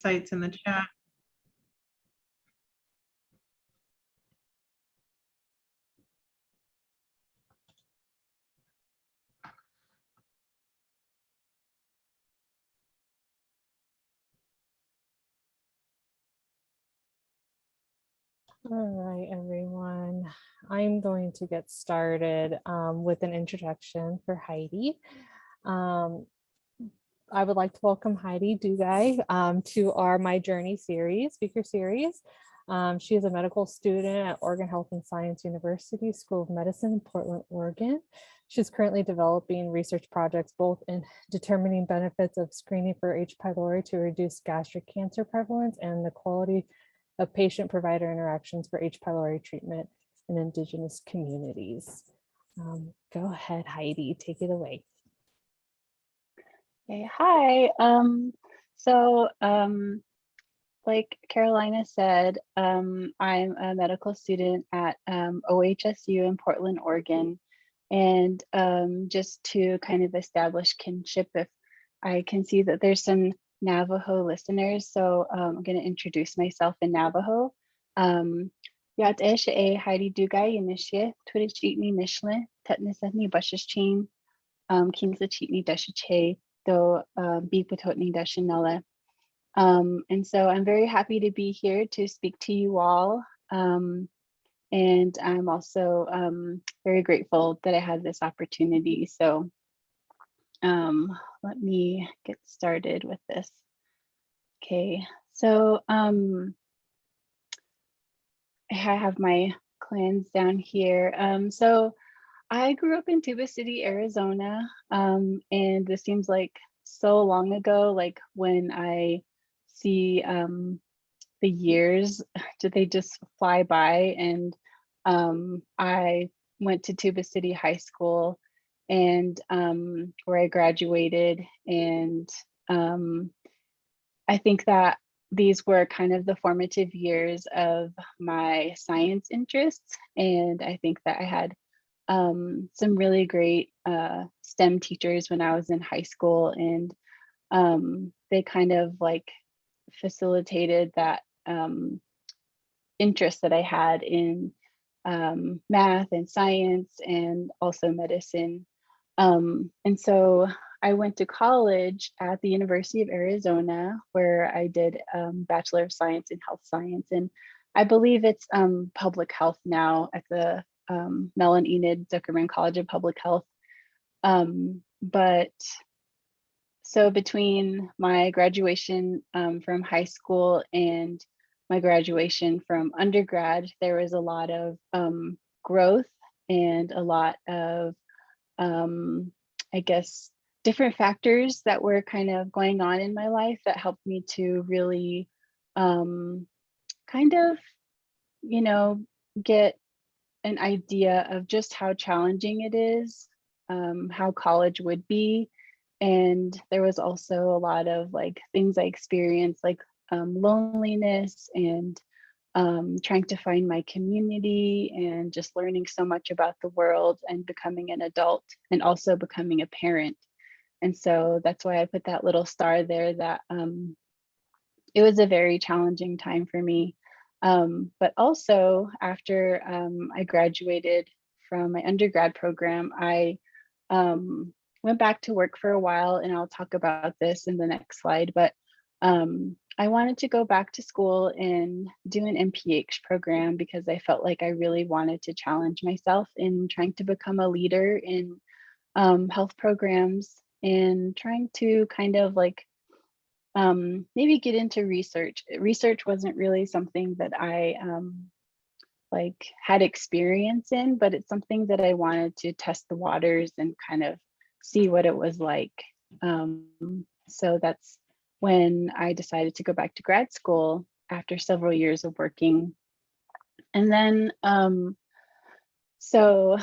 sites in the chat. All right, everyone. I'm going to get started with an introduction for Heidi. I would like to welcome Heidi Dugi to our My Journey series, speaker series. She is a medical student at Oregon Health and Science University School of Medicine in Portland, Oregon. She's currently developing research projects both in determining benefits of screening for H. pylori to reduce gastric cancer prevalence and the quality of patient-provider interactions for H. pylori treatment in Indigenous communities. Go ahead, Heidi, take it away. Okay, hi. Like Carolina said, I'm a medical student at OHSU in Portland, Oregon. And just to kind of establish kinship, if I can see that there's some Navajo listeners, so I'm going to introduce myself in Navajo. Yat eshe Heidi Dugi inishye Twitchitni Nishle Tetnisethni Bushishchin Kinsachitni Dashiche do Bipatotni Dashinella. And so I'm very happy to be here to speak to you all. And I'm also very grateful that I had this opportunity. So let me get started with this. Okay, so I have my clans down here. So I grew up in Tuba City, Arizona, and this seems like so long ago, like when I see the years, they just fly by. And I went to Tuba City High School, and where I graduated, and I think that these were kind of the formative years of my science interests, and I think that I had some really great STEM teachers when I was in high school, and they kind of like facilitated that interest that I had in math and science and also medicine. And so I went to college at the University of Arizona, where I did Bachelor of Science in Health Science. And I believe it's public health now at the Mel and Enid Zuckerman College of Public Health. But so between my graduation from high school and my graduation from undergrad, there was a lot of growth and a lot of, I guess, different factors that were kind of going on in my life that helped me to really kind of, you know, get an idea of just how challenging it is, how college would be. And there was also a lot of like things I experienced, like loneliness and trying to find my community and just learning so much about the world and becoming an adult and also becoming a parent. And so that's why I put that little star there, that it was a very challenging time for me. But also after I graduated from my undergrad program, I went back to work for a while, and I'll talk about this in the next slide, but I wanted to go back to school and do an MPH program because I felt like I really wanted to challenge myself in trying to become a leader in health programs and trying to kind of like maybe get into research. Research wasn't really something that I like had experience in, but it's something that I wanted to test the waters and kind of see what it was like. So that's when I decided to go back to grad school after several years of working. And then, so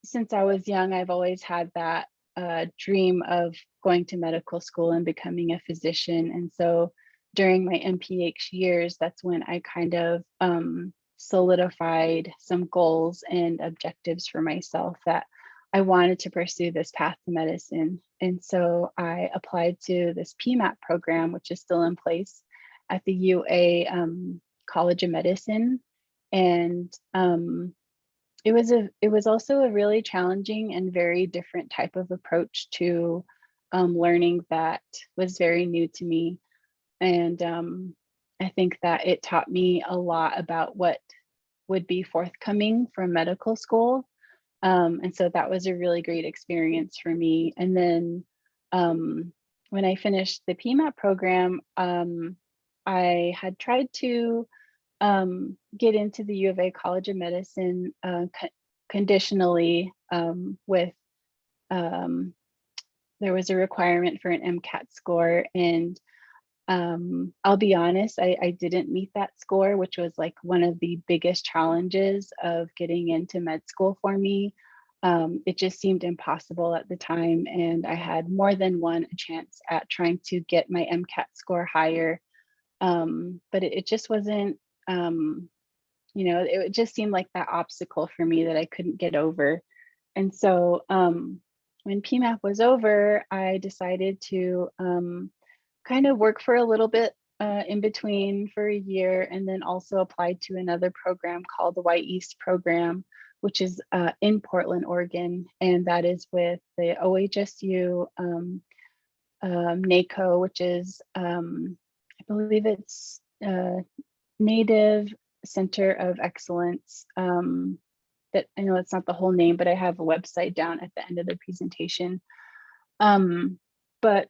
since I was young, I've always had that dream of going to medical school and becoming a physician. And so during my MPH years, that's when I kind of solidified some goals and objectives for myself that I wanted to pursue this path to medicine. And so I applied to this PMAT program, which is still in place. at the UA College of Medicine. And it was also a really challenging and very different type of approach to learning that was very new to me. And I think that it taught me a lot about what would be forthcoming from medical school. And so that was a really great experience for me. And then when I finished the PMAP program, I had tried to get into the U of A College of Medicine conditionally with there was a requirement for an MCAT score, and I'll be honest, I didn't meet that score, which was like one of the biggest challenges of getting into med school for me. It just seemed impossible at the time, and I had more than one chance at trying to get my MCAT score higher, but it just wasn't, you know, it just seemed like that obstacle for me that I couldn't get over. And so when PMAP was over, I decided to kind of work for a little bit in between for a year, and then also applied to another program called the White East program, which is in Portland, Oregon, and that is with the OHSU NNACoE, which is I believe it's Native Center of Excellence. That I know it's not the whole name, but I have a website down at the end of the presentation. But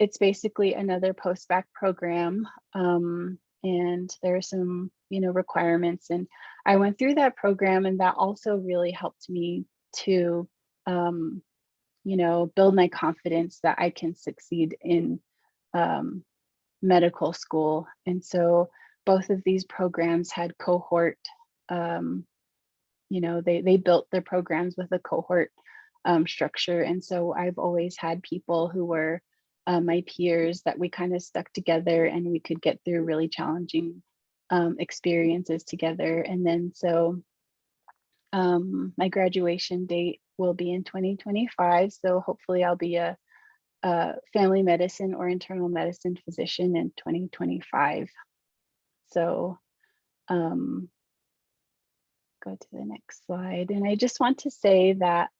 it's basically another post-bac program, and there are some, you know, requirements, and I went through that program, and that also really helped me to, you know, build my confidence that I can succeed in medical school. And so both of these programs had cohort, you know, they built their programs with a cohort structure, and so I've always had people who were my peers that we kind of stuck together, and we could get through really challenging experiences together. And then so my graduation date will be in 2025. So hopefully I'll be a family medicine or internal medicine physician in 2025. So go to the next slide. And I just want to say that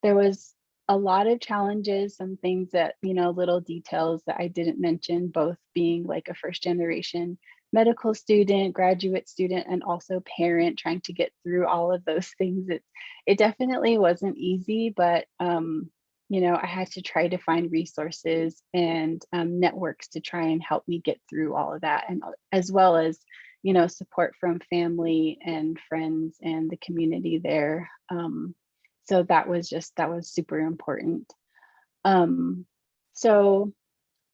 there was a lot of challenges, some things that, you know, little details that I didn't mention, both being like a first generation medical student, graduate student, and also parent, trying to get through all of those things. It definitely wasn't easy, but you know, I had to try to find resources and networks to try and help me get through all of that, and as well as, you know, support from family and friends and the community there. So that was super important. So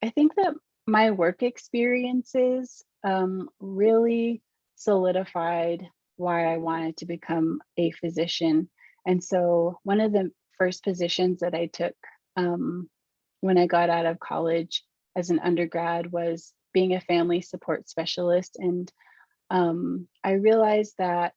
I think that my work experiences really solidified why I wanted to become a physician. And so one of the first positions that I took when I got out of college as an undergrad was being a family support specialist. And I realized that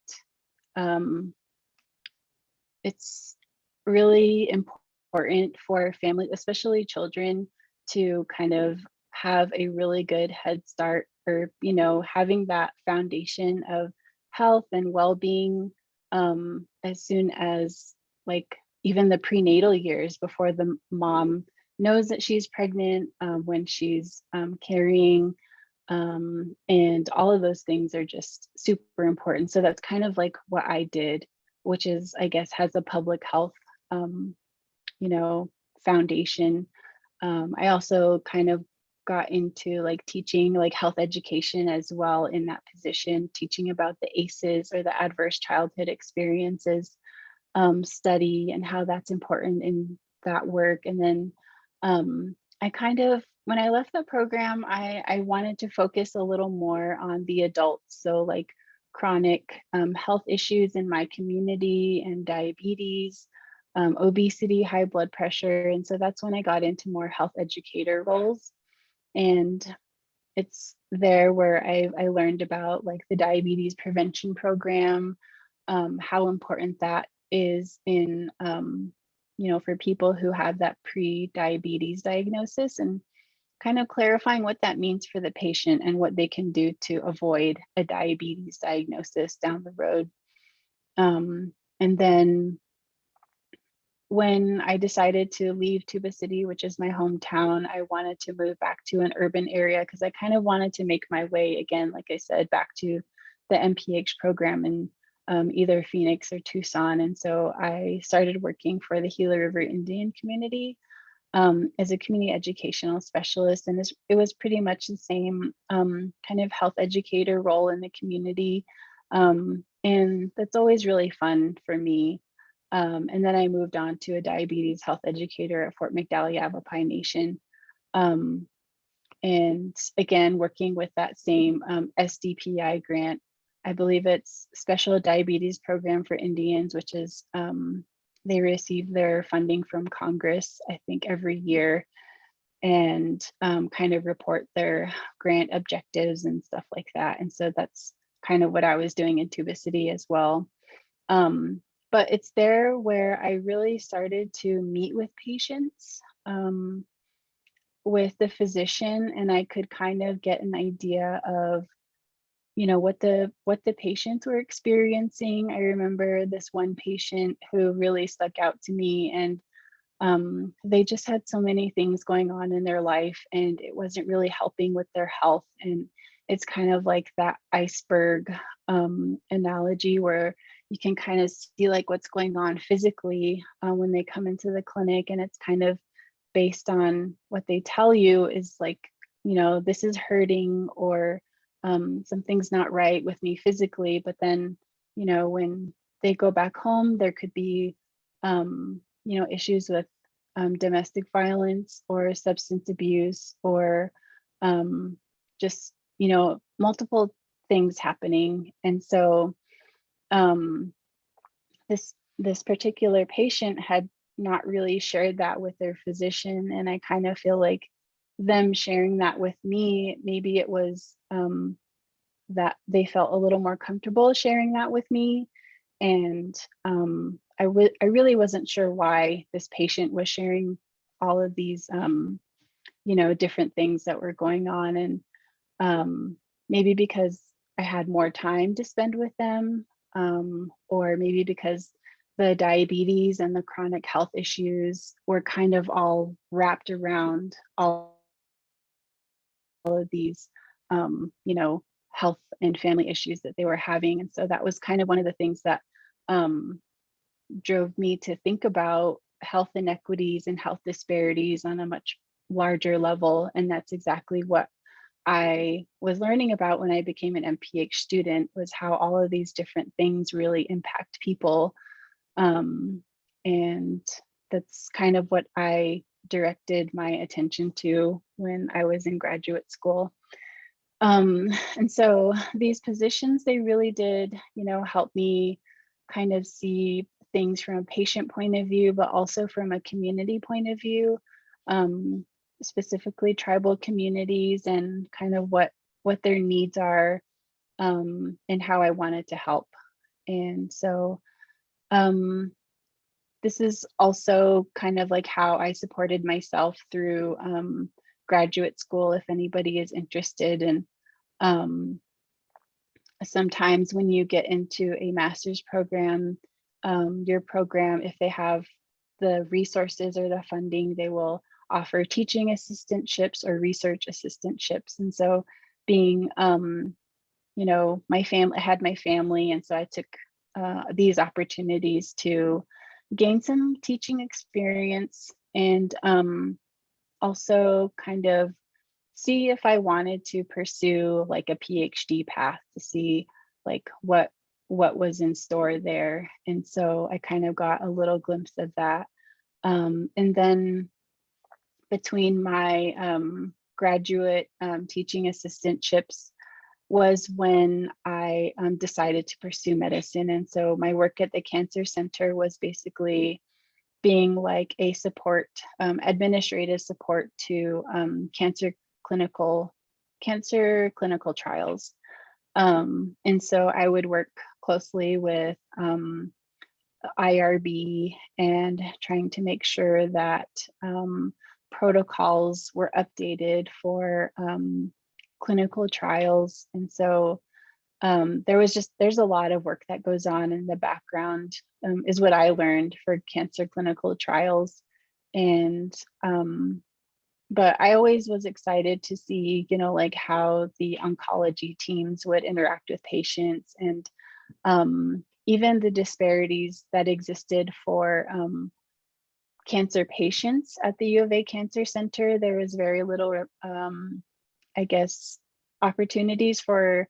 it's really important for family, especially children, to kind of have a really good head start, or, you know, having that foundation of health and well-being as soon as, like, even the prenatal years, before the mom knows that she's pregnant, when she's carrying, and all of those things are just super important. So that's kind of like what I did, which is, I guess, has a public health, you know, foundation. I also kind of got into like teaching like health education as well in that position, teaching about the ACEs, or the adverse childhood experiences study, and how that's important in that work. And then I kind of, when I left the program, I wanted to focus a little more on the adults. So like chronic health issues in my community, and diabetes, obesity, high blood pressure. And so that's when I got into more health educator roles. And it's there where I learned about like the diabetes prevention program, how important that is in, you know, for people who have that pre-diabetes diagnosis, and kind of clarifying what that means for the patient and what they can do to avoid a diabetes diagnosis down the road. And then when I decided to leave Tuba City, which is my hometown, I wanted to move back to an urban area because I kind of wanted to make my way again, like I said, back to the MPH program in either Phoenix or Tucson. And so I started working for the Gila River Indian community as a community educational specialist. And it was pretty much the same kind of health educator role in the community. And that's always really fun for me. And then I moved on to a diabetes health educator at Fort McDowell Yavapai Nation. And again, working with that same SDPI grant. I believe it's Special Diabetes Program for Indians, which is, they receive their funding from Congress, I think every year, and kind of report their grant objectives and stuff like that. And so that's kind of what I was doing in Tuba City as well. But it's there where I really started to meet with patients, with the physician, and I could kind of get an idea of, you know, what the patients were experiencing. I remember this one patient who really stuck out to me, and they just had so many things going on in their life, and it wasn't really helping with their health. And it's kind of like that iceberg analogy where you can kind of see like what's going on physically when they come into the clinic, and it's kind of based on what they tell you is like, you know, this is hurting, or something's not right with me physically. But then, you know, when they go back home, there could be, you know, issues with domestic violence or substance abuse, or just, you know, multiple things happening. And so this particular patient had not really shared that with their physician. And I kind of feel like them sharing that with me, maybe it was that they felt a little more comfortable sharing that with me. And I really wasn't sure why this patient was sharing all of these, you know, different things that were going on. And maybe because I had more time to spend with them, or maybe because the diabetes and the chronic health issues were kind of all wrapped around all of these, you know, health and family issues that they were having. And so that was kind of one of the things that drove me to think about health inequities and health disparities on a much larger level. And that's exactly what I was learning about when I became an MPH student, was how all of these different things really impact people. And that's kind of what I directed my attention to when I was in graduate school. And so these positions, they really did, you know, help me kind of see things from a patient point of view, but also from a community point of view, specifically tribal communities, and kind of what their needs are, and how I wanted to help. And so this is also kind of like how I supported myself through graduate school, if anybody is interested. And sometimes when you get into a master's program, your program, if they have the resources or the funding, they will offer teaching assistantships or research assistantships. And so being, you know, I had my family, and so I took these opportunities to gain some teaching experience, and also kind of see if I wanted to pursue like a PhD path, to see like what was in store there. And so I kind of got a little glimpse of that. And then between my graduate teaching assistantships was when I decided to pursue medicine. And so my work at the Cancer Center was basically being like a support, administrative support to cancer clinical trials. And so I would work closely with IRB and trying to make sure that protocols were updated for clinical trials. And so there's a lot of work that goes on in the background, is what I learned for cancer clinical trials. And but I always was excited to see, you know, like how the oncology teams would interact with patients, and even the disparities that existed for cancer patients at the U of A Cancer Center. There was very little, I guess, opportunities for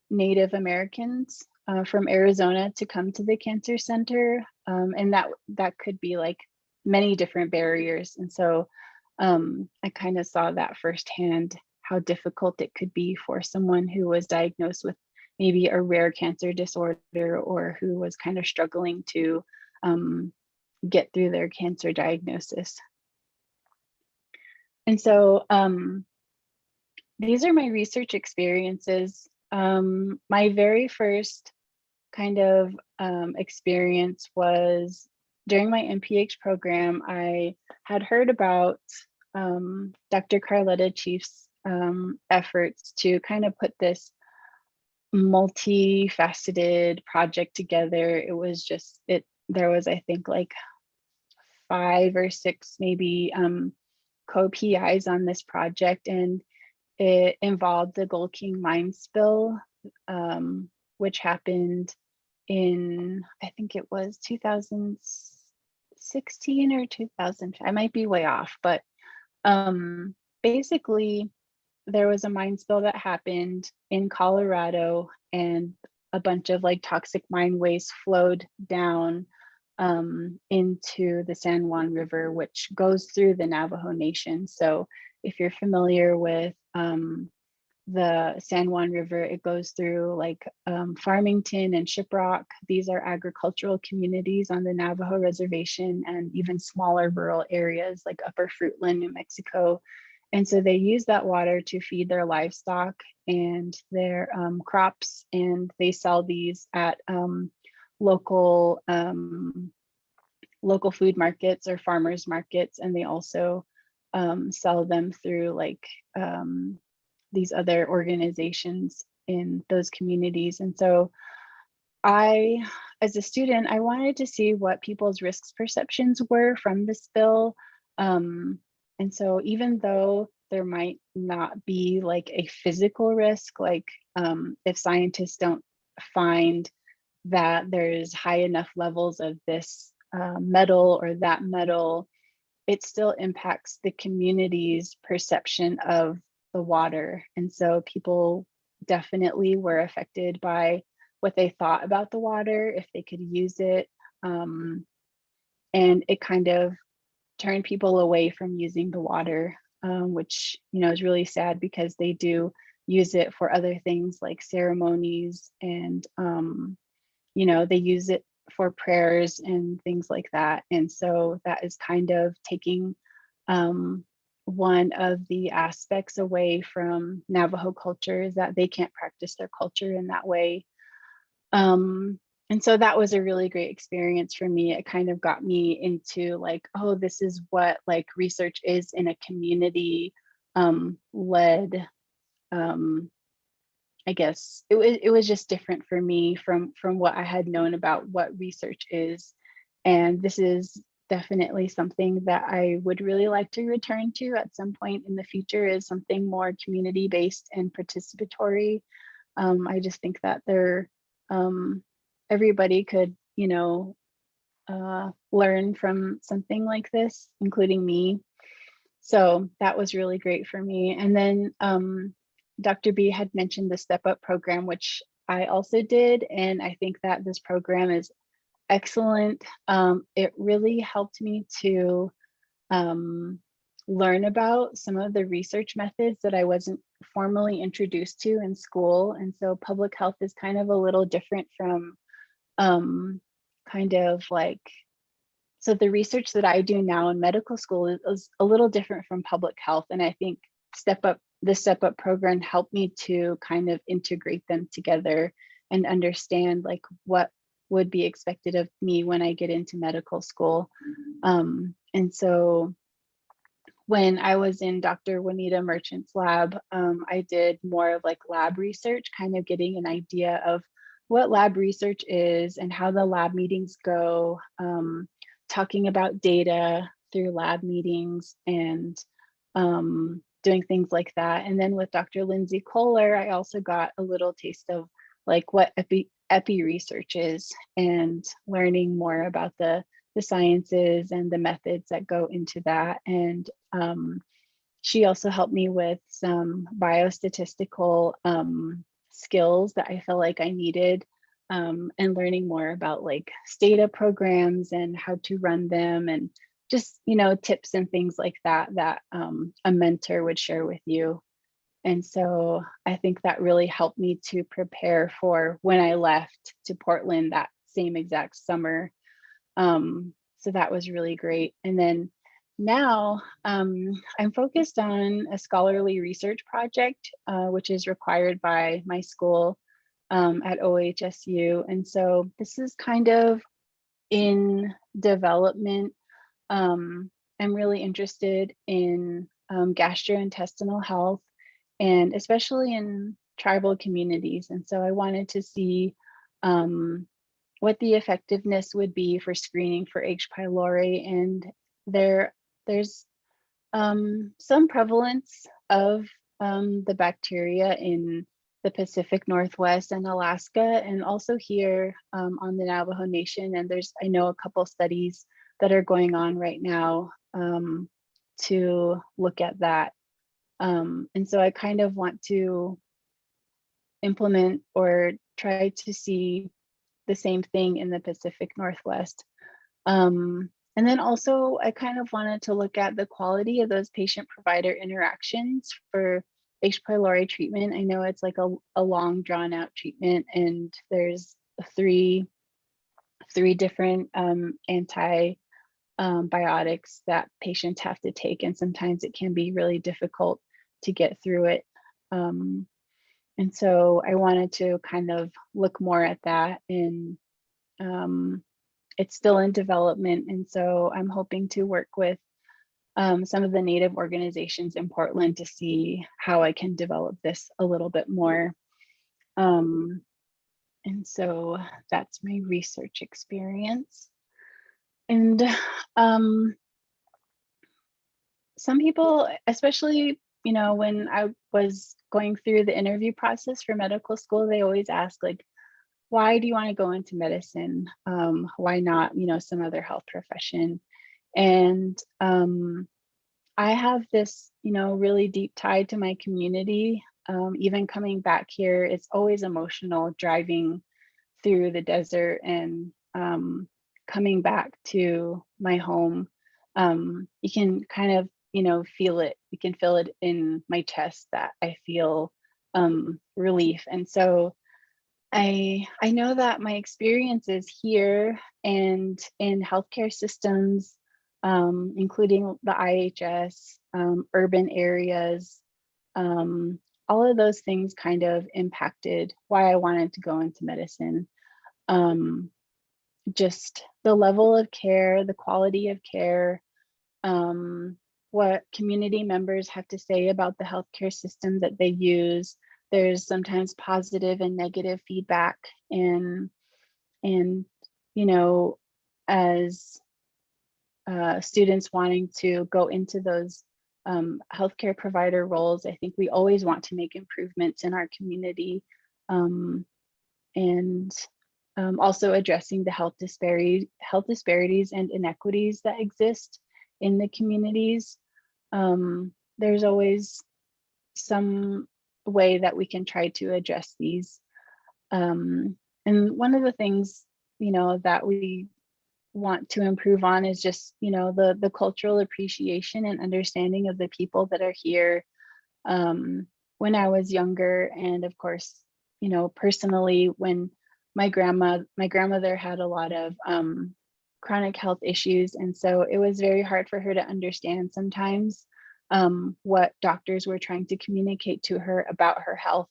Native Americans from Arizona to come to the cancer center, and that could be like many different barriers. And so I kind of saw that firsthand, how difficult it could be for someone who was diagnosed with maybe a rare cancer disorder, or who was kind of struggling to get through their cancer diagnosis. And so these are my research experiences. My very first kind of experience was during my MPH program. I had heard about Dr. Carletta Chief's efforts to kind of put this multifaceted project together. It was just, there was, I think, like 5 or 6 maybe co-PIs on this project, and it involved the Gold King mine spill, which happened in, I think it was 2016 or 2000. I might be way off, but basically there was a mine spill that happened in Colorado, and a bunch of like toxic mine waste flowed down into the San Juan River, which goes through the Navajo Nation. So if you're familiar with the San Juan River, it goes through like Farmington and Shiprock. These are agricultural communities on the Navajo reservation, and even smaller rural areas like Upper Fruitland, New Mexico. And so they use that water to feed their livestock and their crops, and they sell these at local food markets or farmers markets, and they also sell them through like these other organizations in those communities. And so I, as a student, I wanted to see what people's risks perceptions were from the spill. And so even though there might not be like a physical risk, like if scientists don't find that there's high enough levels of this metal or that metal, it still impacts the community's perception of the water. And so people definitely were affected by what they thought about the water, if they could use it. And it kind of turned people away from using the water, which, you know, is really sad, because they do use it for other things like ceremonies, and, you know, they use it for prayers and things like that. And so that is kind of taking one of the aspects away from Navajo culture, is that they can't practice their culture in that way. And so that was a really great experience for me. It kind of got me into like, oh, this is what like research is in a community led, I guess it was just different for me from what I had known about what research is. And this is definitely something that I would really like to return to at some point in the future, is something more community-based and participatory. I just think that everybody could, you know, learn from something like this, including me. So that was really great for me. And then Dr. B had mentioned the Step Up program, which I also did. And I think that this program is excellent. It really helped me to learn about some of the research methods that I wasn't formally introduced to in school. And so public health is kind of a little different from kind of like, so the research that I do now in medical school is a little different from public health. And I think the Step Up program helped me to kind of integrate them together and understand like what would be expected of me when I get into medical school. And so when I was in Dr. Juanita Merchant's lab, I did more of like lab research, kind of getting an idea of what lab research is and how the lab meetings go, talking about data through lab meetings and doing things like that. And then with Dr. Lindsay Kohler, I also got a little taste of like what epi research is and learning more about the sciences and the methods that go into that. And she also helped me with some biostatistical skills that I felt like I needed, and learning more about like STATA programs and how to run them, and just, you know, tips and things like that that a mentor would share with you. And so I think that really helped me to prepare for when I left to Portland that same exact summer. So that was really great. And then now I'm focused on a scholarly research project, which is required by my school at OHSU. And so this is kind of in development. I'm really interested in gastrointestinal health, and especially in tribal communities. And so I wanted to see what the effectiveness would be for screening for H. pylori. And there's some prevalence of the bacteria in the Pacific Northwest and Alaska, and also here on the Navajo Nation. And I know a couple studies that are going on right now to look at that. And so I kind of want to implement or try to see the same thing in the Pacific Northwest. And then also I kind of wanted to look at the quality of those patient provider interactions for H. pylori treatment. I know it's like a long drawn out treatment, and there's three different antibiotics that patients have to take, and sometimes it can be really difficult to get through it. And so I wanted to kind of look more at that, and it's still in development. And so I'm hoping to work with some of the Native organizations in Portland to see how I can develop this a little bit more. And so that's my research experience. And some people, especially, you know, when I was going through the interview process for medical school, they always ask like, why do you want to go into medicine? Why not, you know, some other health profession? And I have this, you know, really deep tie to my community. Even coming back here, it's always emotional driving through the desert and coming back to my home. You can kind of, you know, feel it. You can feel it in my chest that I feel relief. And so I know that my experiences here and in healthcare systems, including the IHS, urban areas, all of those things kind of impacted why I wanted to go into medicine. Just the level of care, the quality of care, what community members have to say about the healthcare system that they use. There's sometimes positive and negative feedback, and you know, as students wanting to go into those healthcare provider roles, I think we always want to make improvements in our community, and also addressing the health disparities and inequities that exist in the communities. There's always some way that we can try to address these. And one of the things, you know, that we want to improve on is just, you know, the cultural appreciation and understanding of the people that are here. When I was younger, and of course, you know, personally, when my grandmother had a lot of chronic health issues, and so it was very hard for her to understand sometimes what doctors were trying to communicate to her about her health.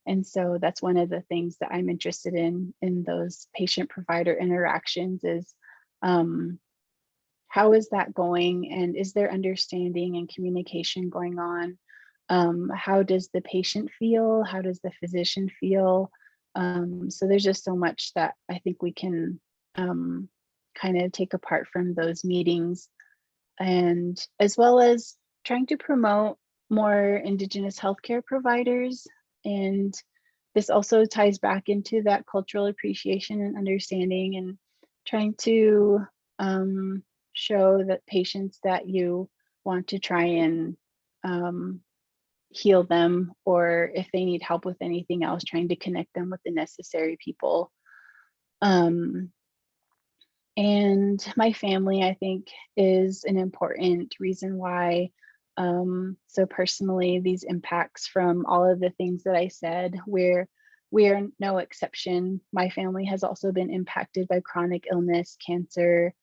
And so that's one of the things that I'm interested in those patient provider interactions, is how is that going? And is there understanding and communication going on? How does the patient feel? How does the physician feel? So there's just so much that I think we can kind of take apart from those meetings, and as well as trying to promote more Indigenous healthcare providers. And this also ties back into that cultural appreciation and understanding, and trying to show that patients that you want to try and heal them, or if they need help with anything else, trying to connect them with the necessary people. And my family, I think, is an important reason why. So personally, these impacts from all of the things that I said, we are no exception. My family has also been impacted by chronic illness, cancer,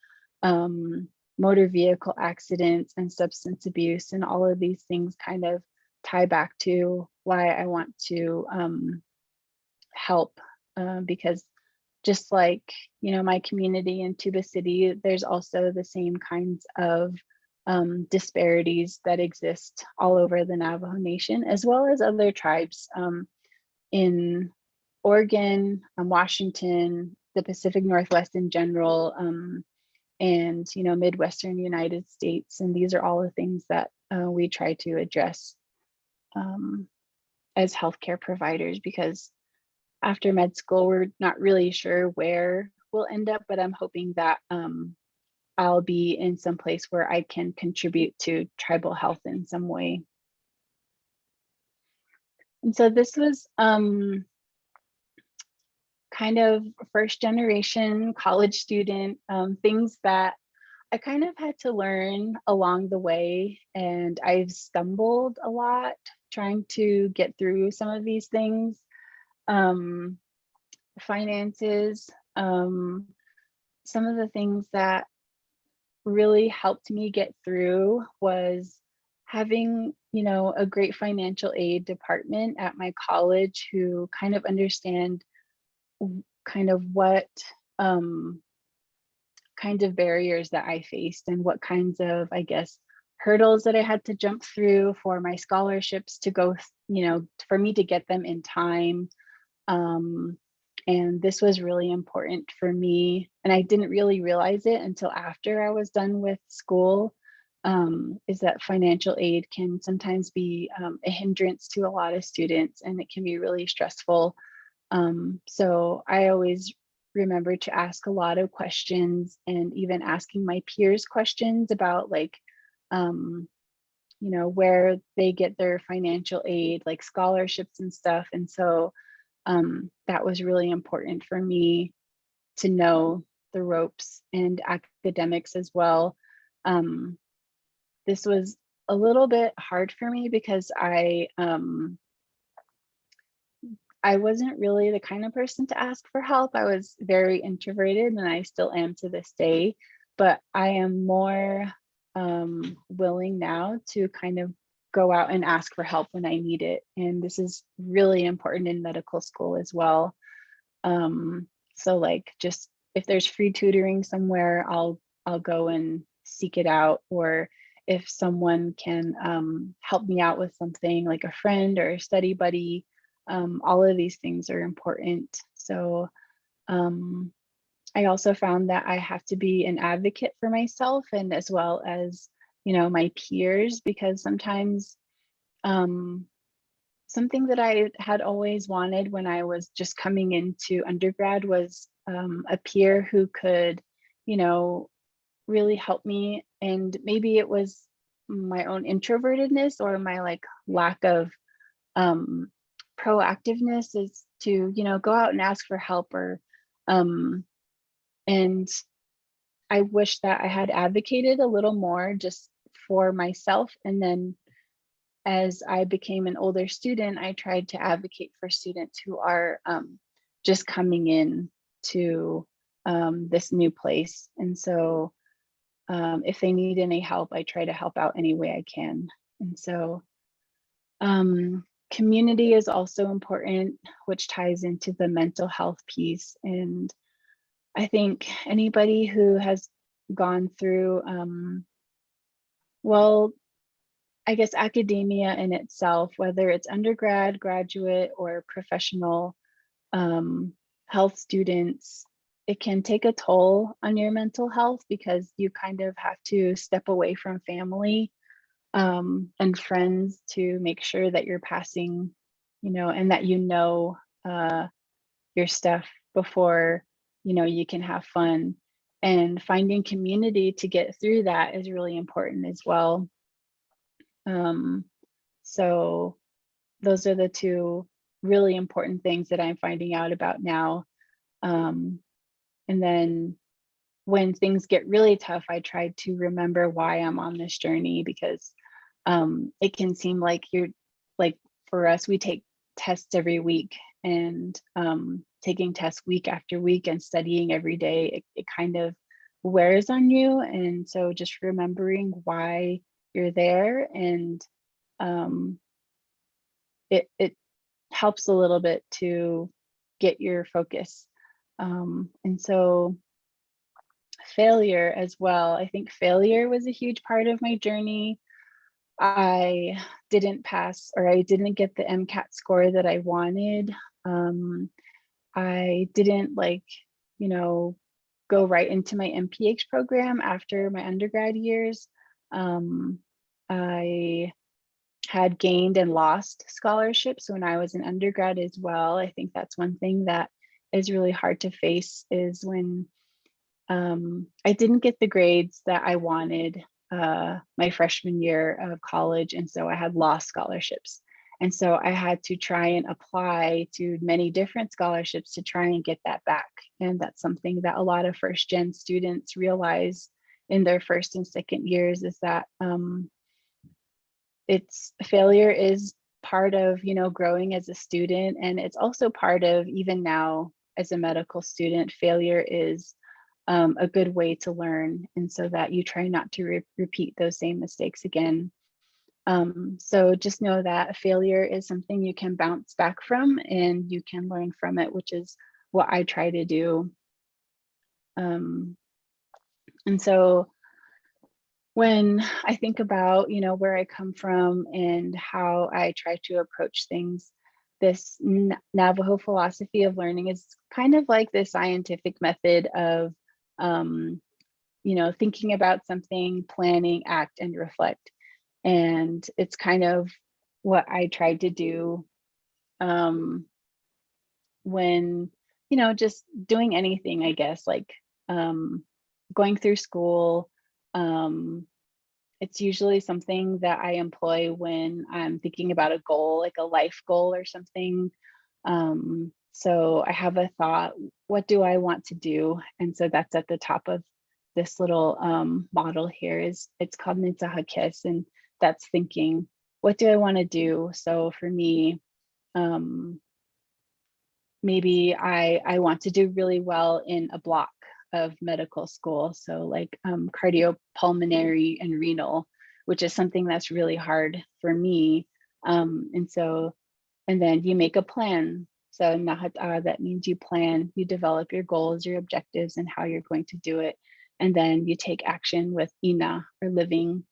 motor vehicle accidents, and substance abuse. And all of these things kind of tie back to why I want to help, because just like, my community in Tuba City, there's also the same kinds of disparities that exist all over the Navajo Nation, as well as other tribes in Oregon, Washington, the Pacific Northwest in general, and Midwestern United States. And these are all the things that we try to address as healthcare providers, because after med school, we're not really sure where we'll end up, but I'm hoping that I'll be in some place where I can contribute to tribal health in some way. And so this was kind of first generation college student, things that I kind of had to learn along the way, and I've stumbled a lot trying to get through some of these things. Finances, some of the things that really helped me get through was having, a great financial aid department at my college who kind of understand kind of what kinds of barriers that I faced, and what kinds of, I guess, hurdles that I had to jump through for my scholarships to go, for me to get them in time. And this was really important for me, and I didn't really realize it until after I was done with school, is that financial aid can sometimes be a hindrance to a lot of students, and it can be really stressful. So I always remember to ask a lot of questions, and even asking my peers questions about, like, where they get their financial aid, like scholarships and stuff. And so that was really important for me to know the ropes, and academics as well. This was a little bit hard for me because I wasn't really the kind of person to ask for help. I was very introverted, and I still am to this day, but I am more willing now to kind of go out and ask for help when I need it. And this is really important in medical school as well. So like, just if there's free tutoring somewhere, I'll go and seek it out. Or if someone can help me out with something, like a friend or a study buddy, all of these things are important. So I also found that I have to be an advocate for myself, and as well as, my peers, because sometimes something that I had always wanted when I was just coming into undergrad was a peer who could, really help me. And maybe it was my own introvertedness, or my like lack of proactiveness, is to, go out and ask for help. Or and I wish that I had advocated a little more just for myself. And then as I became an older student, I tried to advocate for students who are just coming in to this new place. And so if they need any help, I try to help out any way I can. And so community is also important, which ties into the mental health piece. And I think anybody who has gone through, well, I guess academia in itself, whether it's undergrad, graduate, or professional health students, it can take a toll on your mental health because you kind of have to step away from family and friends to make sure that you're passing, and that your stuff before, you can have fun. And finding community to get through that is really important as well. So those are the two really important things that I'm finding out about now. And then when things get really tough, I try to remember why I'm on this journey, because it can seem like like for us, we take tests every week, and taking tests week after week and studying every day, it kind of wears on you. And so just remembering why you're there, and it helps a little bit to get your focus. And so failure as well. I think failure was a huge part of my journey. I didn't pass, or I didn't get the MCAT score that I wanted. I didn't go right into my MPH program after my undergrad years. I had gained and lost scholarships when I was an undergrad as well. I think that's one thing that is really hard to face, is when I didn't get the grades that I wanted my freshman year of college. And so I had lost scholarships. And so I had to try and apply to many different scholarships to try and get that back. And that's something that a lot of first gen students realize in their first and second years, is that failure is part of, growing as a student. And it's also part of, even now as a medical student, failure is a good way to learn, and so that you try not to repeat those same mistakes again. So just know that failure is something you can bounce back from, and you can learn from it, which is what I try to do. And so when I think about, where I come from and how I try to approach things, this Navajo philosophy of learning is kind of like the scientific method of thinking about something, planning, act, and reflect. And it's kind of what I tried to do when, just doing anything, I guess, like going through school. It's usually something that I employ when I'm thinking about a goal, like a life goal or something. So I have a thought, what do I want to do? And so that's at the top of this little model here. It's called NNACoE, and that's thinking, what do I want to do? So for me, maybe I want to do really well in a block of medical school. So like cardiopulmonary and renal, which is something that's really hard for me. And then you make a plan. So that means you plan, you develop your goals, your objectives, and how you're going to do it. And then you take action with Ina, or living.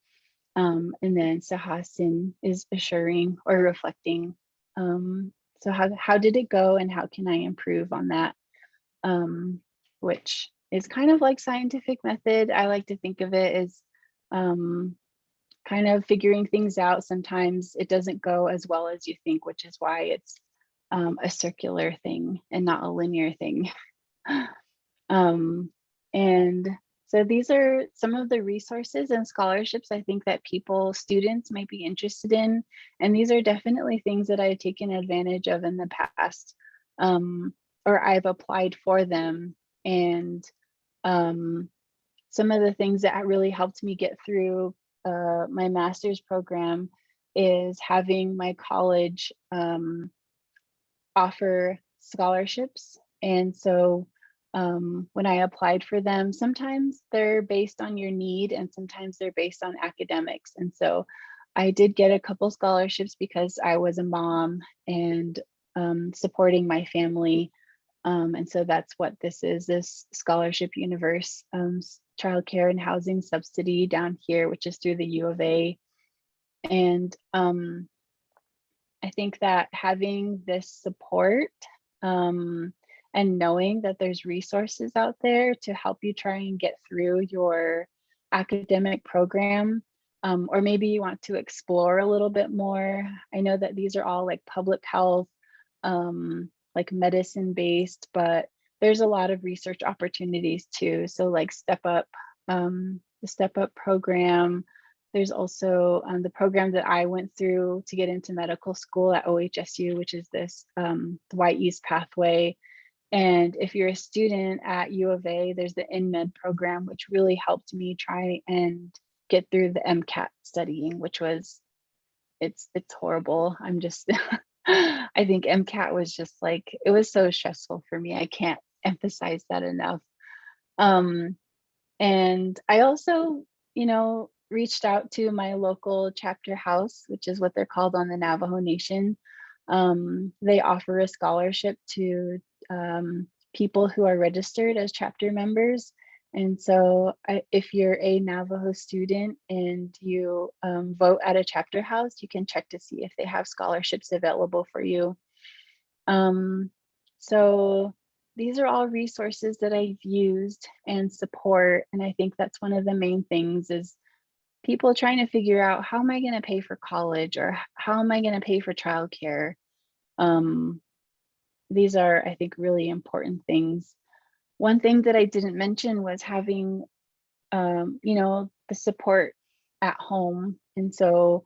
And then Sahasin is assuring or reflecting. So how did it go, and how can I improve on that? Which is kind of like scientific method. I like to think of it as kind of figuring things out. Sometimes it doesn't go as well as you think, which is why it's a circular thing and not a linear thing. And so these are some of the resources and scholarships I think that students might be interested in. And these are definitely things that I've taken advantage of in the past, or I've applied for them. And some of the things that really helped me get through my master's program is having my college offer scholarships. And so when I applied for them, sometimes they're based on your need, and sometimes they're based on academics. And so I did get a couple scholarships because I was a mom and supporting my family. And so that's what this is, this Scholarship Universe childcare and housing subsidy down here, which is through the U of A. And I think that having this support and knowing that there's resources out there to help you try and get through your academic program, or maybe you want to explore a little bit more. I know that these are all like public health, like medicine based, but there's a lot of research opportunities too. So like the Step Up program. There's also the program that I went through to get into medical school at OHSU, which is this the White East pathway. And if you're a student at U of A, there's the InMed program, which really helped me try and get through the MCAT studying, which was, it's horrible. I'm just, I think MCAT was just like, it was so stressful for me. I can't emphasize that enough. And I also, reached out to my local chapter house, which is what they're called on the Navajo Nation. They offer a scholarship to people who are registered as chapter members. And so if you're a Navajo student and you vote at a chapter house, you can check to see if they have scholarships available for you. So these are all resources that I've used and support. And I think that's one of the main things is people trying to figure out, how am I going to pay for college, or how am I going to pay for childcare? These are, I think, really important things. One thing that I didn't mention was having, the support at home. And so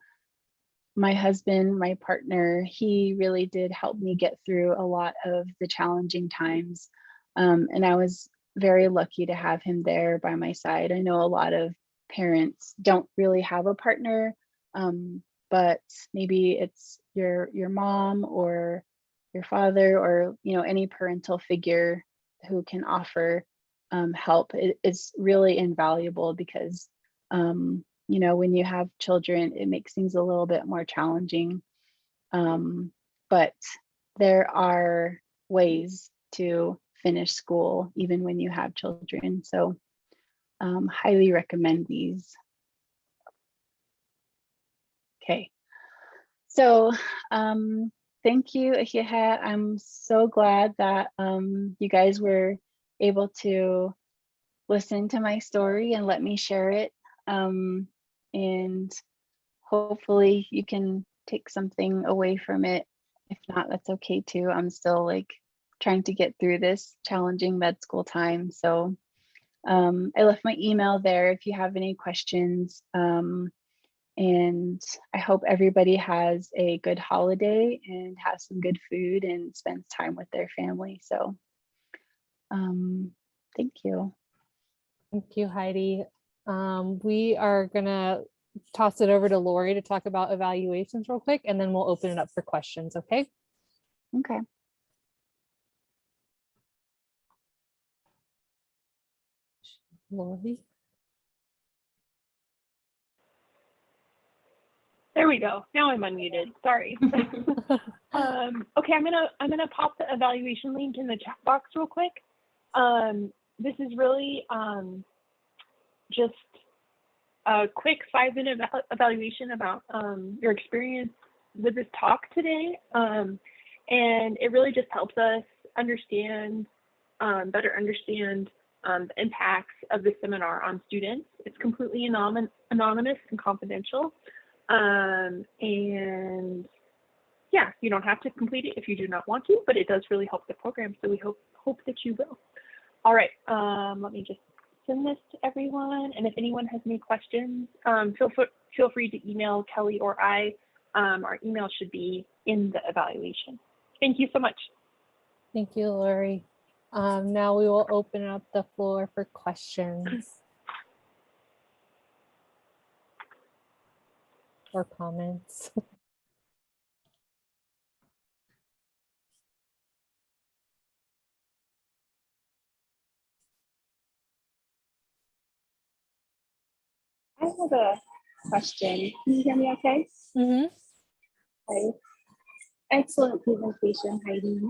my husband, my partner, he really did help me get through a lot of the challenging times. And I was very lucky to have him there by my side. I know a lot of parents don't really have a partner, but maybe it's your mom or your father, or any parental figure who can offer help. It is really invaluable because when you have children, it makes things a little bit more challenging. But there are ways to finish school even when you have children. So highly recommend these. Okay, so thank you, Ahiha. I'm so glad that you guys were able to listen to my story and let me share it. And hopefully you can take something away from it. If not, that's okay too. I'm still like trying to get through this challenging med school time. So I left my email there if you have any questions. And I hope everybody has a good holiday and has some good food and spends time with their family. So thank you. Thank you, Heidi. We are gonna toss it over to Lori to talk about evaluations real quick, and then we'll open it up for questions, okay? Okay. Lori. There we go. Now I'm unmuted. Sorry. Okay, I'm gonna pop the evaluation link in the chat box real quick. This is really just a quick 5-minute evaluation about your experience with this talk today, and it really just helps us understand, better understand the impacts of the seminar on students. It's completely anonymous and confidential. And yeah, you don't have to complete it if you do not want to, but it does really help the program. So we hope that you will. All right, let me just send this to everyone. And if anyone has any questions, feel free to email Kelly or I. Our email should be in the evaluation. Thank you so much. Thank you, Lori. Now we will open up the floor for questions or comments. I have a question. Can you hear me okay? Mm-hmm. Okay. Excellent presentation, Heidi.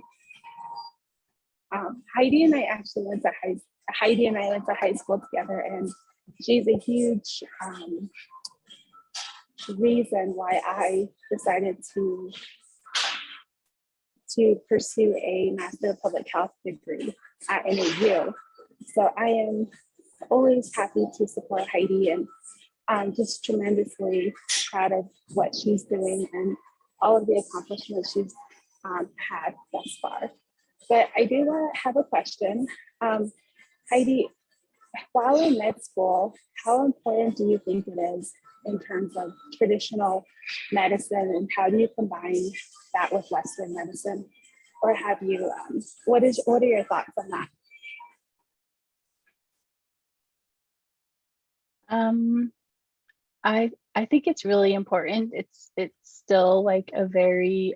Heidi and I actually went to high school together, and she's a huge reason why I decided to pursue a Master of Public Health degree at NAU. So I am always happy to support Heidi, and I'm just tremendously proud of what she's doing and all of the accomplishments she's had thus far. But I do have a question. Heidi, while in med school, how important do you think it is in terms of traditional medicine, and how do you combine that with Western medicine? Or have you, what are your thoughts on that? I think it's really important. It's still like a very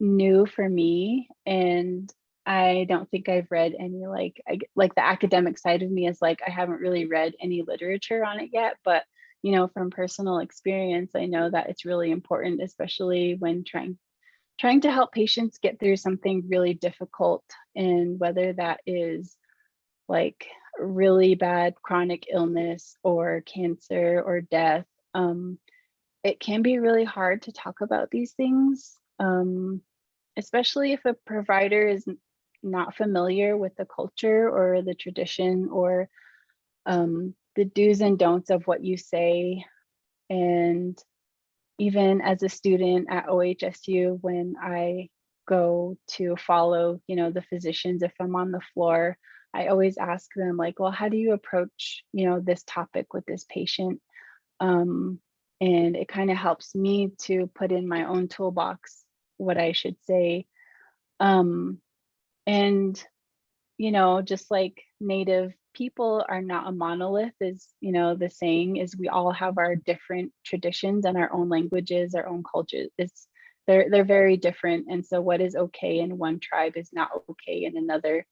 new for me, and I don't think I've read any like the academic side of me is like I haven't really read any literature on it yet, but you know, from personal experience, I know that it's really important, especially when trying to help patients get through something really difficult, and whether that is like really bad chronic illness or cancer or death. It can be really hard to talk about these things, especially if a provider is not familiar with the culture or the tradition or the do's and don'ts of what you say. And even as a student at OHSU, when I go to follow, you know, the physicians, if I'm on the floor, I always ask them like, well, how do you approach, you know, this topic with this patient? And it kind of helps me to put in my own toolbox what I should say. And, you know, just like Native people are not a monolith, is, you know, the saying is we all have our different traditions and our own languages, our own cultures. They're very different. And so what is okay in one tribe is not okay in another.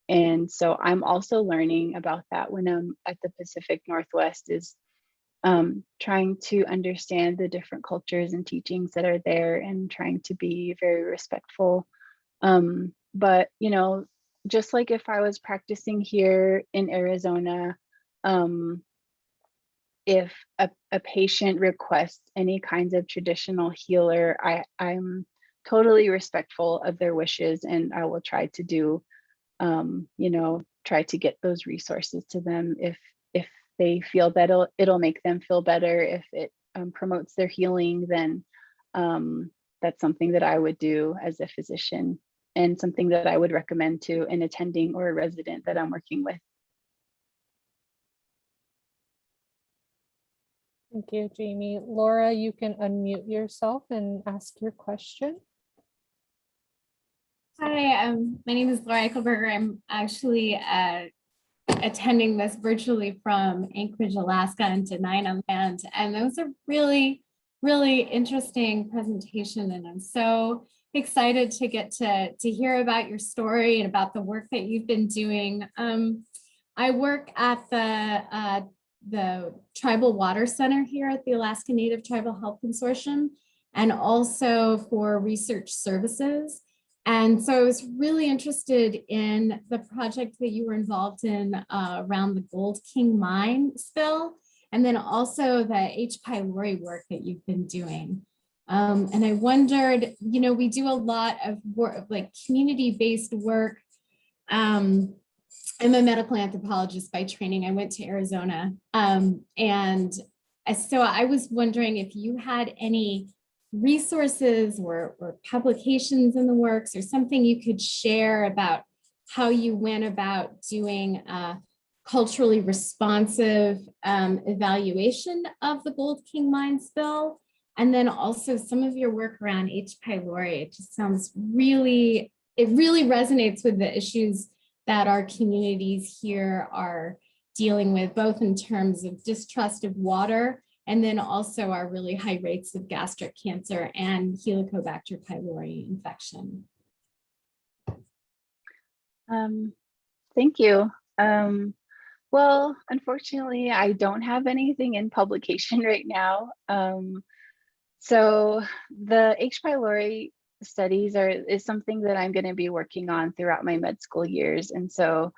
And so I'm also learning about that when I'm at the Pacific Northwest, is trying to understand the different cultures and teachings that are there and trying to be very respectful. But, you know, just like if I was practicing here in Arizona, if a patient requests any kinds of traditional healer, I'm totally respectful of their wishes, and I will try to do, you know, try to get those resources to them if they feel that it'll make them feel better. If it promotes their healing, then that's something that I would do as a physician, and something that I would recommend to an attending or a resident that I'm working with. Thank you, Jamie. Laura, you can unmute yourself and ask your question. Hi, my name is Laura Eichelberger. I'm actually attending this virtually from Anchorage, Alaska, and Diné land. And that was a really, really interesting presentation. And I'm so excited to get to hear about your story and about the work that you've been doing. I work at the Tribal Water Center here at the Alaska Native Tribal Health Consortium, and also for research services. And so I was really interested in the project that you were involved in around the Gold King mine spill, and then also the H. pylori work that you've been doing. And I wondered, you know, we do a lot of work, like community-based work. I'm a medical anthropologist by training. I went to Arizona. And so I was wondering if you had any resources or publications in the works, or something you could share about how you went about doing culturally responsive evaluation of the Gold King mine spill. And then also some of your work around H. pylori. It just sounds really, it really resonates with the issues that our communities here are dealing with, both in terms of distrust of water, and then also our really high rates of gastric cancer and Helicobacter pylori infection. Thank you. Well, unfortunately, I don't have anything in publication right now. So the H. pylori studies is something that I'm going to be working on throughout my med school years. And so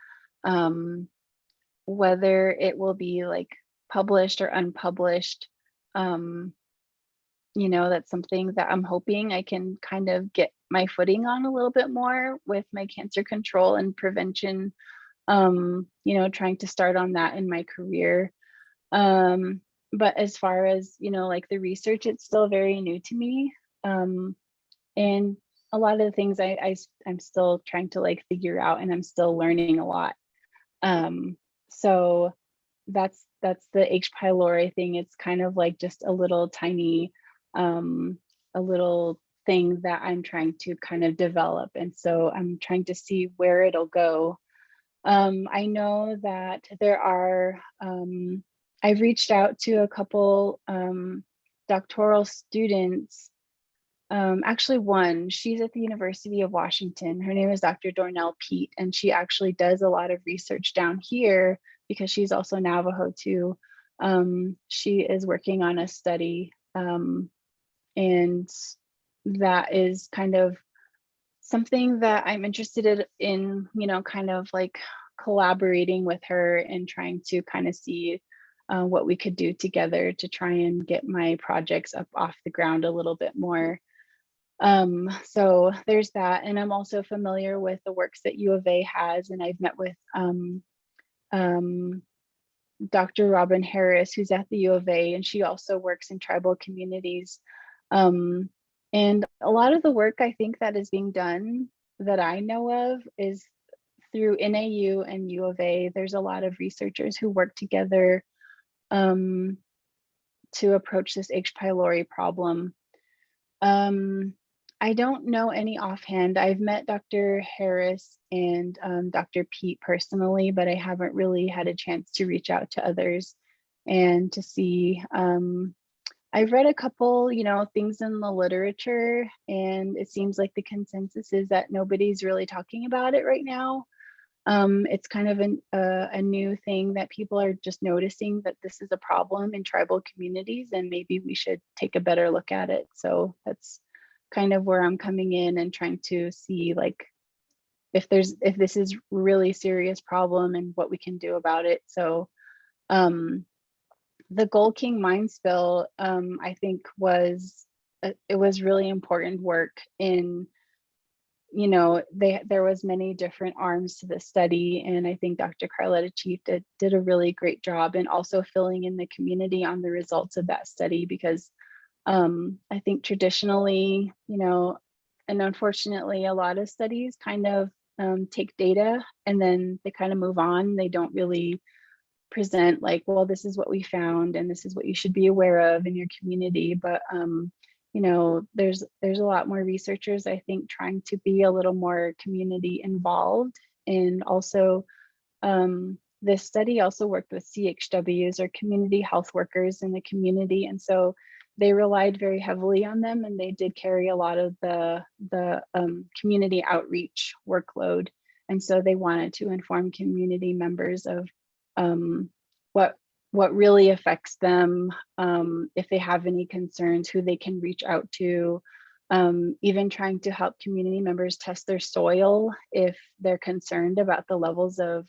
whether it will be like published or unpublished, you know, that's something that I'm hoping I can kind of get my footing on a little bit more with my cancer control and prevention, you know, trying to start on that in my career. But as far as, you know, like the research, it's still very new to me. And a lot of the things I'm still trying to like figure out, and I'm still learning a lot. So that's the H. pylori thing. It's kind of like just a little tiny, a little thing that I'm trying to kind of develop. And so I'm trying to see where it'll go. I know that there are, I've reached out to a couple doctoral students. Actually one, she's at the University of Washington. Her name is Dr. Dornell Pete, and she actually does a lot of research down here because she's also Navajo too. She is working on a study, and that is kind of something that I'm interested in, you know, kind of like collaborating with her and trying to kind of see what we could do together to try and get my projects up off the ground a little bit more. So there's that. And I'm also familiar with the works that U of A has, and I've met with Dr. Robin Harris, who's at the U of A, and she also works in tribal communities. And a lot of the work I think that is being done that I know of is through NAU and U of A. There's a lot of researchers who work together to approach this H. pylori problem. I don't know any offhand. I've met Dr. Harris and Dr. Pete personally, but I haven't really had a chance to reach out to others and to see. I've read a couple, you know, things in the literature, and it seems like the consensus is that nobody's really talking about it right now. It's kind of a new thing that people are just noticing that this is a problem in tribal communities, and maybe we should take a better look at it. So that's kind of where I'm coming in and trying to see like if this is really serious problem and what we can do about it. So the Gold King mine spill, I think it was really important work in, you know, there was many different arms to the study, and I think Dr. Carletta Chief did a really great job in also filling in the community on the results of that study, because I think traditionally, you know, and unfortunately a lot of studies kind of take data and then they kind of move on. They don't really present like, well, this is what we found and this is what you should be aware of in your community. But you know, there's a lot more researchers, I think, trying to be a little more community involved. And also this study also worked with CHWs, or community health workers in the community, and so they relied very heavily on them, and they did carry a lot of the community outreach workload. And so they wanted to inform community members of what really affects them, if they have any concerns, who they can reach out to, even trying to help community members test their soil if they're concerned about the levels of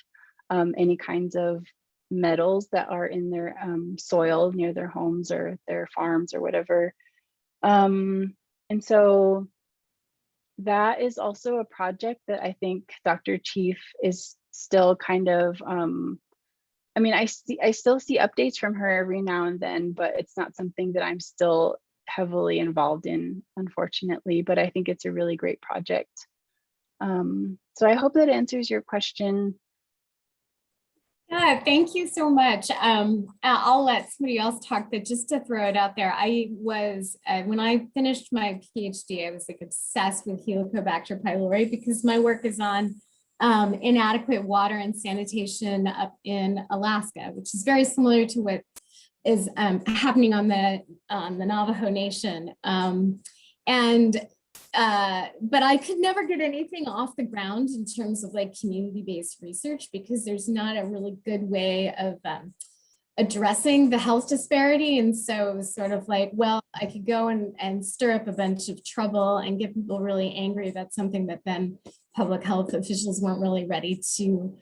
any kinds of metals that are in their soil near their homes or their farms or whatever. And so that is also a project that I think Dr. Chief is still kind of, I mean, I still see updates from her every now and then, but it's not something that I'm still heavily involved in, unfortunately, but I think it's a really great project. So I hope that answers your question. Yeah, thank you so much. I'll let somebody else talk, but just to throw it out there, I was, when I finished my PhD, I was like obsessed with Helicobacter pylori because my work is on inadequate water and sanitation up in Alaska, which is very similar to what is happening on the Navajo Nation. But I could never get anything off the ground in terms of like community-based research because there's not a really good way addressing the health disparity. And so it was sort of like, well, I could go and stir up a bunch of trouble and get people really angry. That's something that then public health officials weren't really ready to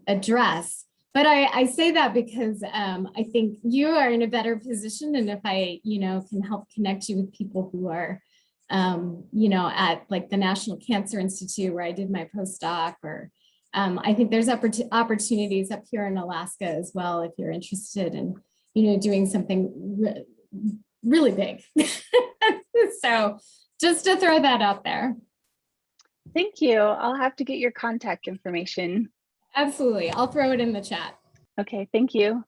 address. But I say that because I think you are in a better position. And if I, can help connect you with people who are, at like the National Cancer Institute where I did my postdoc, or I think there's opportunities up here in Alaska as well, if you're interested in, doing something really big. So just to throw that out there. Thank you. I'll have to get your contact information. Absolutely. I'll throw it in the chat. Okay, thank you.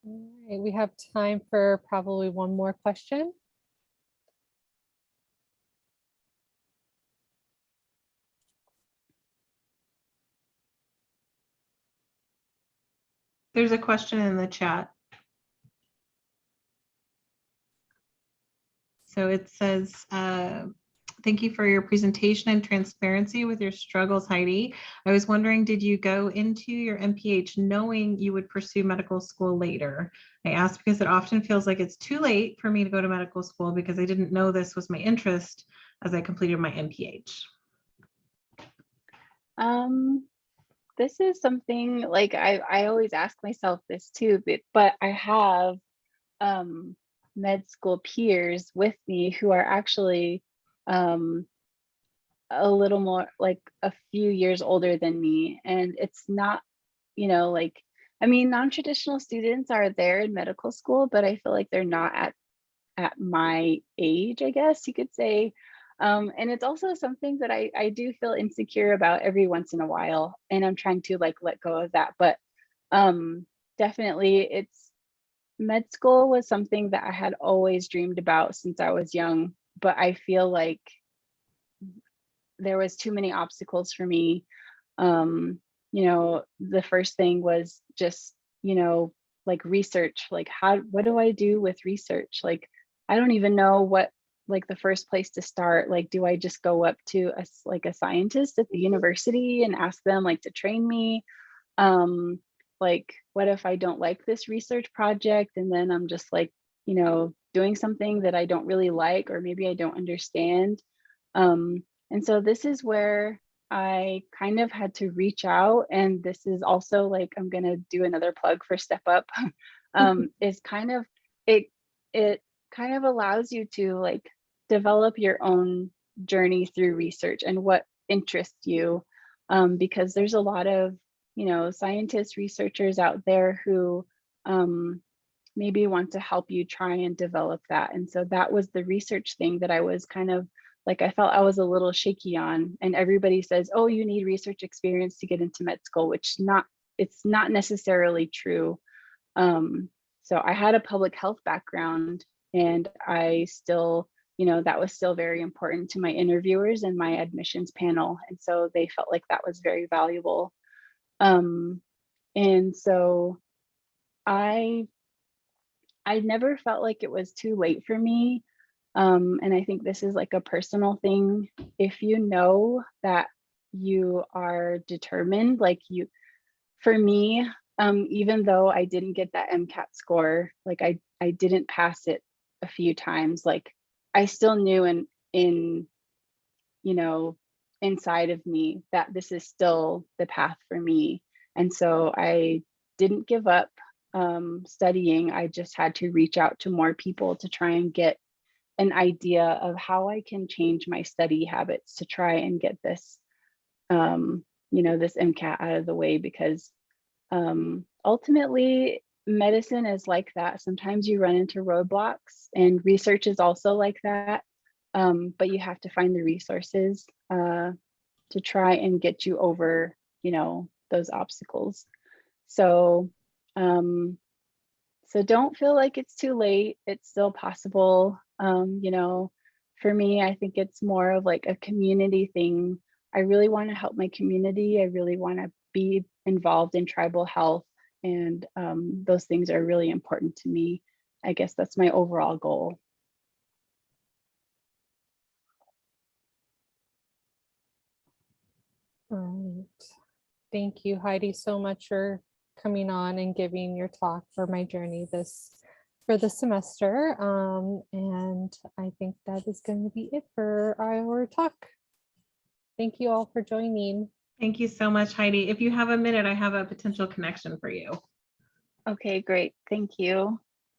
All right, we have time for probably one more question. There's a question in the chat. So it says, thank you for your presentation and transparency with your struggles, Heidi. I was wondering, did you go into your MPH knowing you would pursue medical school later? I asked because it often feels like it's too late for me to go to medical school because I didn't know this was my interest as I completed my MPH. This is something like I always ask myself this too, but I have med school peers with me who are actually a little more, like a few years older than me. And it's not, non-traditional students are there in medical school, but I feel like they're not at my age, I guess you could say. And it's also something that I do feel insecure about every once in a while, and I'm trying to let go of that. But definitely med school was something that I had always dreamed about since I was young, but I feel like there was too many obstacles for me. The first thing was just, research, what do I do with research? I don't even know what the first place to start. Do I just go up to a scientist at the university and ask them to train me? What if I don't like this research project and then I'm just doing something that I don't really like, or maybe I don't understand. And so this is where I kind of had to reach out, and this is also I'm gonna do another plug for Step Up. Is kind of it kind of allows you to develop your own journey through research and what interests you, because there's a lot of scientists, researchers out there who maybe want to help you try and develop that. And so that was the research thing that I was kind of I felt I was a little shaky on. And everybody says, oh, you need research experience to get into med school, which it's not necessarily true. So I had a public health background, and I still, that was still very important to my interviewers and my admissions panel. And so they felt like that was very valuable. And so I never felt like it was too late for me. And I think this is a personal thing. If you know that you are determined, for me, even though I didn't get that MCAT score, I didn't pass it a few times, I still knew inside of me that this is still the path for me. And so I didn't give up studying. I just had to reach out to more people to try and get an idea of how I can change my study habits to try and get this, this MCAT out of the way, because ultimately medicine is like that. Sometimes you run into roadblocks, and research is also like that. But you have to find the resources to try and get you over, those obstacles. So, so don't feel like it's too late. It's still possible. For me, I think it's more of a community thing. I really want to help my community. I really want to be involved in tribal health, and those things are really important to me. I guess that's my overall goal. All right. Thank you, Heidi, so much for coming on and giving your talk for my journey for the semester. And I think that is going to be it for our talk. Thank you all for joining. Thank you so much, Heidi. If you have a minute, I have a potential connection for you. Okay, great. Thank you.